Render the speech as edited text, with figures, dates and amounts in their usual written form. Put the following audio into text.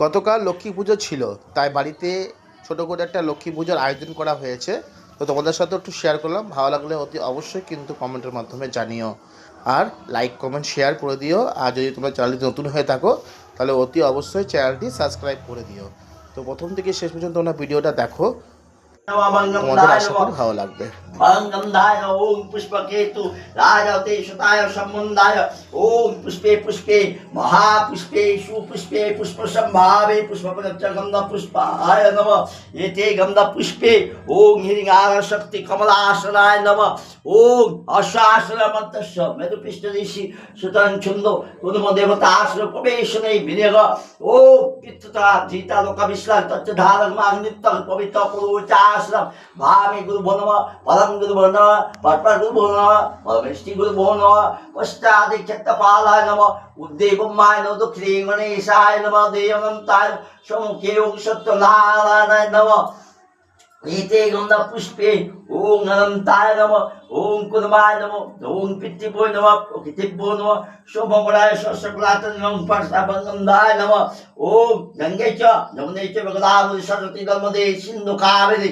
গতকাল লক্ষ্মী পুজো ছিল, তাই বাড়িতে ছোটো করে একটা লক্ষ্মী পুজোর আয়োজন করা হয়েছে। তো তোমাদের সাথে একটু শেয়ার করলাম, ভালো লাগলে অতি অবশ্যই কিন্তু কমেন্টের মাধ্যমে জানিও, আর লাইক কমেন্ট শেয়ার করে দিও। আর যদি তোমরা চ্যানেলটি নতুন হয়ে থাকো তাহলে অতি অবশ্যই চ্যানেলটি সাবস্ক্রাইব করে দিও। তো প্রথম থেকে শেষ পর্যন্ত তোমরা ভিডিওটা দেখো, তোমাদের আশা করি ভালো লাগবে। गंधाय ओम पुष्पकेतु राजते शताय संबंधाय ओम पुष्पे पुष्पे महापुष्पे सुपुष्पे पुष्प संभावे पुष्पपत्र गंध पुष्पाय नमः एते गंध पुष्पे ओम हिरिंगार शक्ति कमलासनाय नमः ओम अशास्त्र मंत्रस्य मेरुपृष्ठ ऋषि सुतन छंदो कुदम देवता आश्र प्रवेशने विनियोग ओम पितृता जीता लोक विश्राम तच्च धारण माग्नित पवित्र पुरुचाश्रम भामी गुरु भो परम गुरु भो नमः परपर गुरु भो नमः परमेष्टि गुरु भो नमः पश्चादि क्षत्रपालाय नमः उद्देवमाय नमः दक्षिणे गणेशाय नमः देवनन्ताय समुखे ओम सत्यनारायणाय नमः एते गंध पुष्पे ओम अनंताय नमः ओम कुर्माय नमः ओम पितृभ्यो नमः प्रकृतिभ्यो नमः शुभमंगलाय शस्त्रकुलाय नमः परशुरामगंधाय नमः ओम गंगे च यमुने च गोदावरी सरस्वती नर्मदे सिंधु कावेरी